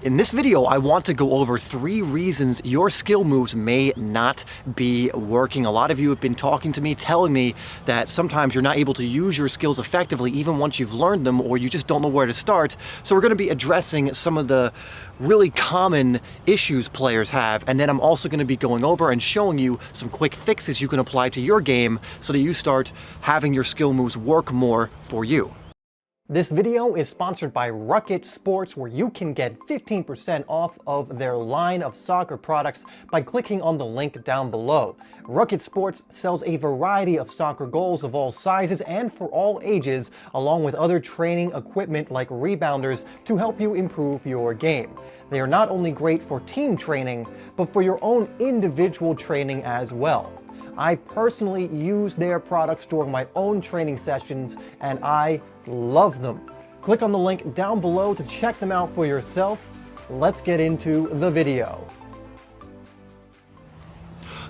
In this video, I want to go over 3 reasons your skill moves may not be working. A lot of you have been talking to me, telling me that sometimes you're not able to use your skills effectively even once you've learned them, or you just don't know where to start. So we're going to be addressing some of the really common issues players have, and then I'm also going to be going over and showing you some quick fixes you can apply to your game so that you start having your skill moves work more for you. This video is sponsored by Rocket Sports, where you can get 15% off of their line of soccer products by clicking on the link down below. Rocket Sports sells a variety of soccer goals of all sizes and for all ages, along with other training equipment like rebounders to help you improve your game. They are not only great for team training, but for your own individual training as well. I personally use their products during my own training sessions, and I love them. Click on the link down below to check them out for yourself. Let's get into the video.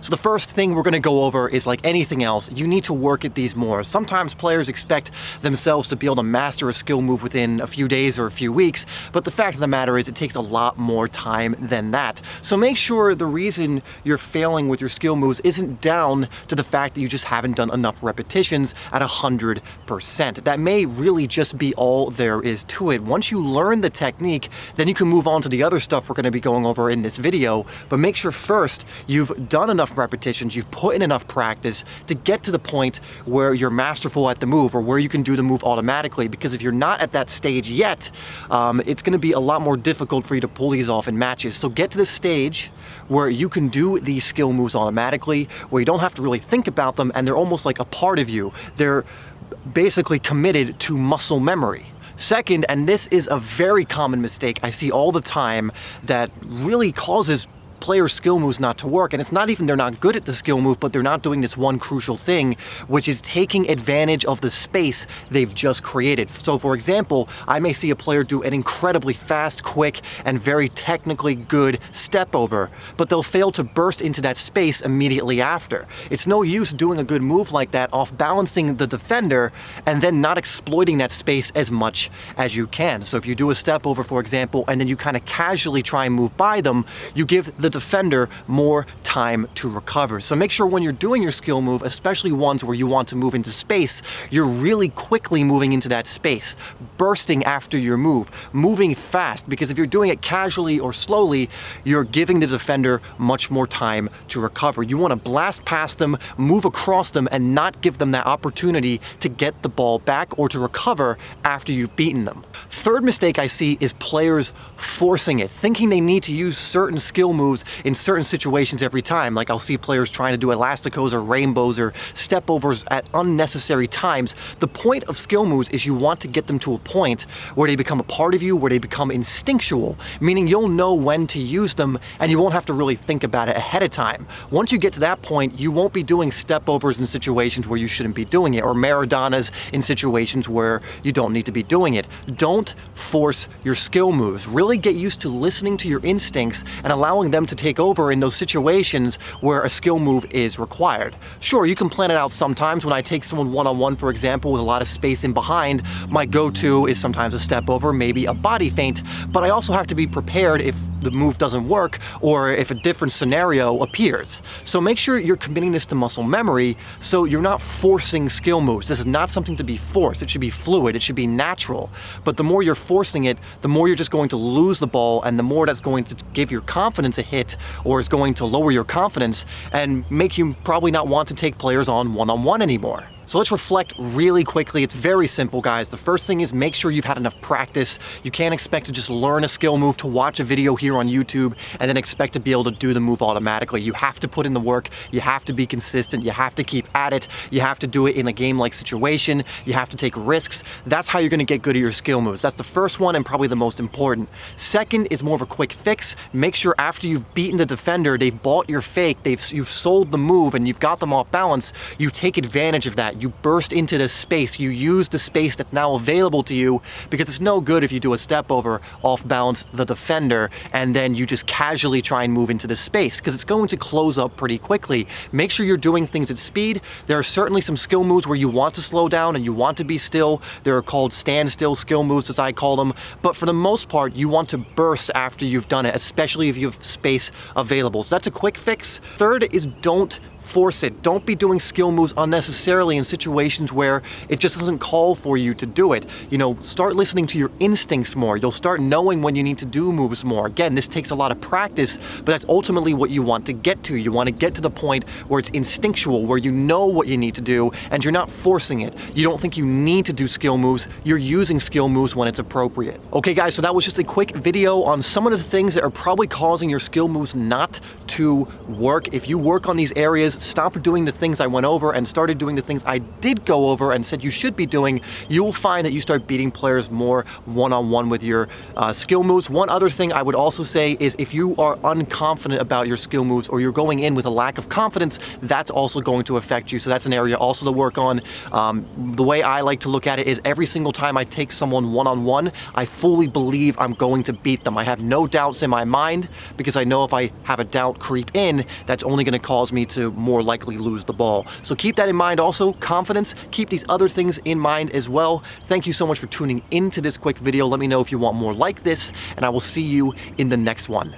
So the first thing we're going to go over is, like anything else, you need to work at these more. Sometimes players expect themselves to be able to master a skill move within a few days or a few weeks, but the fact of the matter is it takes a lot more time than that. So make sure the reason you're failing with your skill moves isn't down to the fact that you just haven't done enough repetitions at 100%. That may really just be all there is to it. Once you learn the technique, then you can move on to the other stuff we're going to be going over in this video, but make sure first you've done enough repetitions, you've put in enough practice to get to the point where you're masterful at the move, or where you can do the move automatically. Because if you're not at that stage yet, it's going to be a lot more difficult for you to pull these off in matches. So get to the stage where you can do these skill moves automatically, where you don't have to really think about them, and they're almost like a part of you. They're basically committed to muscle memory. Second, and this is a very common mistake I see all the time that really causes players' skill moves not to work, and it's not even they're not good at the skill move, but they're not doing this one crucial thing, which is taking advantage of the space they've just created. So for example, I may see a player do an incredibly fast, quick, and very technically good step over, but they'll fail to burst into that space immediately after. It's no use doing a good move like that off balancing the defender and then not exploiting that space as much as you can. So if you do a step over, for example, and then you kind of casually try and move by them, you give the defender more time to recover. So make sure when you're doing your skill move, especially ones where you want to move into space, you're really quickly moving into that space, bursting after your move, moving fast, because if you're doing it casually or slowly, you're giving the defender much more time to recover. You want to blast past them, move across them, and not give them that opportunity to get the ball back or to recover after you've beaten them. Third mistake I see is players forcing it, thinking they need to use certain skill moves in certain situations every time. Like I'll see players trying to do elasticos or rainbows or step overs at unnecessary times. The point of skill moves is you want to get them to a point where they become a part of you, where they become instinctual, meaning you'll know when to use them and you won't have to really think about it ahead of time. Once you get to that point, you won't be doing step overs in situations where you shouldn't be doing it, or Maradonas in situations where you don't need to be doing it. Don't force your skill moves. Really get used to listening to your instincts and allowing them to take over in those situations where a skill move is required. Sure, you can plan it out sometimes. When I take someone one-on-one, for example, with a lot of space in behind, my go-to is sometimes a step over, maybe a body feint, but I also have to be prepared if the move doesn't work or if a different scenario appears. So make sure you're committing this to muscle memory so you're not forcing skill moves. This is not something to be forced. It should be fluid. It should be natural. But the more you're forcing it, the more you're just going to lose the ball, and the more that's going to give your confidence a hit, or is going to lower your confidence and make you probably not want to take players on one-on-one anymore. So let's reflect really quickly. It's very simple, guys. The first thing is make sure you've had enough practice. You can't expect to just learn a skill move, to watch a video here on YouTube, and then expect to be able to do the move automatically. You have to put in the work. You have to be consistent. You have to keep at it. You have to do it in a game-like situation. You have to take risks. That's how you're going to get good at your skill moves. That's the first one and probably the most important. Second is more of a quick fix. Make sure after you've beaten the defender, they've bought your fake, you've sold the move, and you've got them off balance, you take advantage of that. that. You burst into the space. You use the space that's now available to you, because it's no good if you do a step over, off balance the defender, and then you just casually try and move into the space, because it's going to close up pretty quickly. Make sure you're doing things at speed. There are certainly some skill moves where you want to slow down and you want to be still. They're called standstill skill moves, as I call them. But for the most part, you want to burst after you've done it, especially if you have space available. So that's a quick fix. Third is don't force it. Don't be doing skill moves unnecessarily in situations where it just doesn't call for you to do it. You know, start listening to your instincts more. You'll start knowing when you need to do moves more. Again, this takes a lot of practice, but that's ultimately what you want to get to. You want to get to the point where it's instinctual, where you know what you need to do and you're not forcing it. You don't think you need to do skill moves. You're using skill moves when it's appropriate. Okay guys, so that was just a quick video on some of the things that are probably causing your skill moves not to work. If you work on these areas, stop doing the things I went over and started doing the things I did go over and said you should be doing, you'll find that you start beating players more one-on-one with your skill moves. One other thing I would also say is if you are unconfident about your skill moves or you're going in with a lack of confidence, that's also going to affect you. So that's an area also to work on. The way I like to look at it is every single time I take someone one-on-one, I fully believe I'm going to beat them. I have no doubts in my mind, because I know if I have a doubt creep in, that's only going to cause me to more likely lose the ball. So keep that in mind also, confidence, keep these other things in mind as well. Thank you so much for tuning into this quick video. Let me know if you want more like this, and I will see you in the next one.